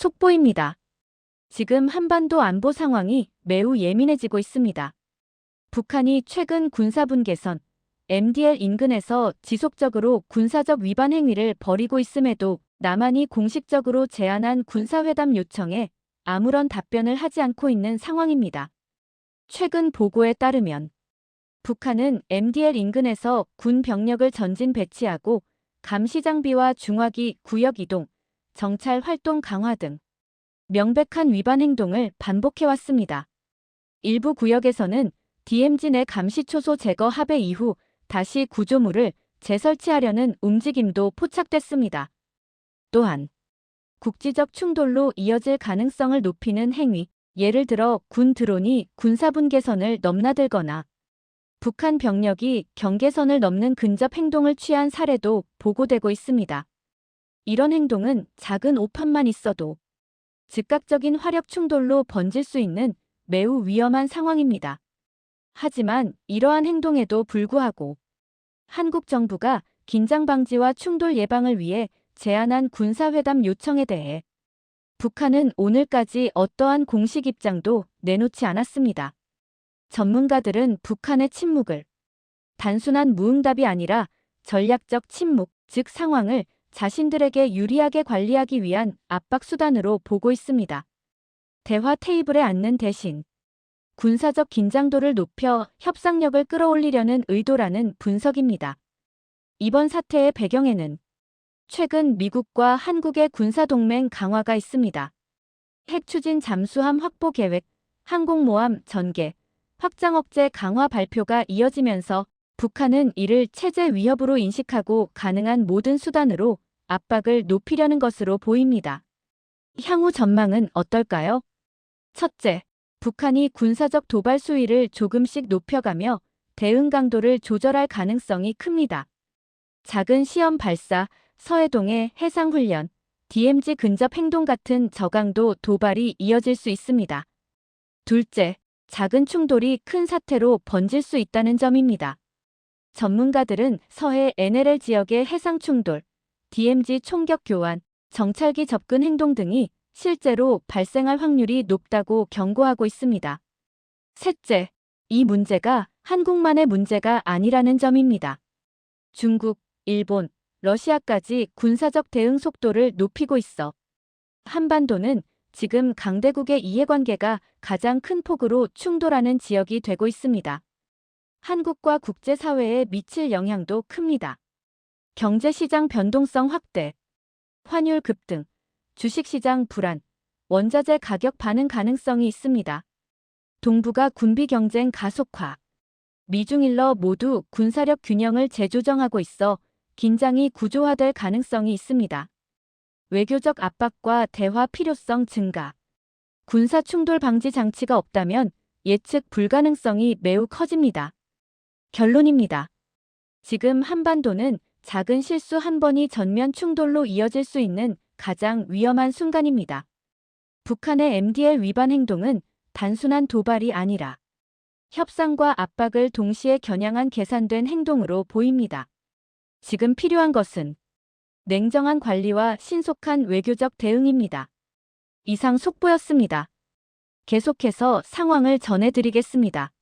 속보입니다. 지금 한반도 안보 상황이 매우 예민해지고 있습니다. 북한이 최근 군사분 개선, MDL 인근에서 지속적으로 군사적 위반 행위를 벌이고 있음에도 남한이 공식적으로 제안한 군사회담 요청에 아무런 답변을 하지 않고 있는 상황입니다. 최근 보고에 따르면 북한은 MDL 인근에서 군 병력을 전진 배치하고 감시 장비와 중화기 구역 이동, 정찰 활동 강화 등 명백한 위반 행동을 반복해왔습니다. 일부 구역에서는 DMZ 내 감시 초소 제거 합의 이후 다시 구조물을 재설치하려는 움직임도 포착됐습니다. 또한 국지적 충돌로 이어질 가능성을 높이는 행위, 예를 들어 군 드론이 군사분 개선을 넘나들거나 북한 병력이 경계선을 넘는 근접 행동을 취한 사례도 보고되고 있습니다. 이런 행동은 작은 오판만 있어도 즉각적인 화력 충돌로 번질 수 있는 매우 위험한 상황입니다. 하지만 이러한 행동에도 불구하고 한국 정부가 긴장 방지와 충돌 예방을 위해 제안한 군사회담 요청에 대해 북한은 오늘까지 어떠한 공식 입장도 내놓지 않았습니다. 전문가들은 북한의 침묵을 단순한 무응답이 아니라 전략적 침묵, 즉 상황을 자신들에게 유리하게 관리하기 위한 압박 수단으로 보고 있습니다. 대화 테이블에 앉는 대신 군사적 긴장도를 높여 협상력을 끌어올리려는 의도라는 분석입니다. 이번 사태의 배경에는 최근 미국과 한국의 군사동맹 강화가 있습니다. 핵 추진 잠수함 확보 계획, 항공모함 전개, 확장 억제 강화 발표가 이어지면서 북한은 이를 체제 위협으로 인식하고 가능한 모든 수단으로 압박을 높이려는 것으로 보입니다. 향후 전망은 어떨까요? 첫째, 북한이 군사적 도발 수위를 조금씩 높여가며 대응 강도를 조절할 가능성이 큽니다. 작은 시험 발사, 서해동의 해상훈련, DMZ 근접 행동 같은 저강도 도발이 이어질 수 있습니다. 둘째, 작은 충돌이 큰 사태로 번질 수 있다는 점입니다. 전문가들은 서해 NLL 지역의 해상 충돌, DMZ 총격 교환, 정찰기 접근 행동 등이 실제로 발생할 확률이 높다고 경고하고 있습니다. 셋째, 이 문제가 한국만의 문제가 아니라는 점입니다. 중국, 일본, 러시아까지 군사적 대응 속도를 높이고 있어 한반도는 지금 강대국의 이해관계가 가장 큰 폭으로 충돌하는 지역이 되고 있습니다. 한국과 국제사회에 미칠 영향도 큽니다. 경제시장 변동성 확대, 환율 급등, 주식시장 불안, 원자재 가격 반응 가능성이 있습니다. 동북아 군비 경쟁 가속화, 미중일러 모두 군사력 균형을 재조정하고 있어 긴장이 구조화될 가능성이 있습니다. 외교적 압박과 대화 필요성 증가, 군사 충돌 방지 장치가 없다면 예측 불가능성이 매우 커집니다. 결론입니다. 지금 한반도는 작은 실수 한 번이 전면 충돌로 이어질 수 있는 가장 위험한 순간입니다. 북한의 MDL 위반 행동은 단순한 도발이 아니라 협상과 압박을 동시에 겨냥한 계산된 행동으로 보입니다. 지금 필요한 것은 냉정한 관리와 신속한 외교적 대응입니다. 이상 속보였습니다. 계속해서 상황을 전해드리겠습니다.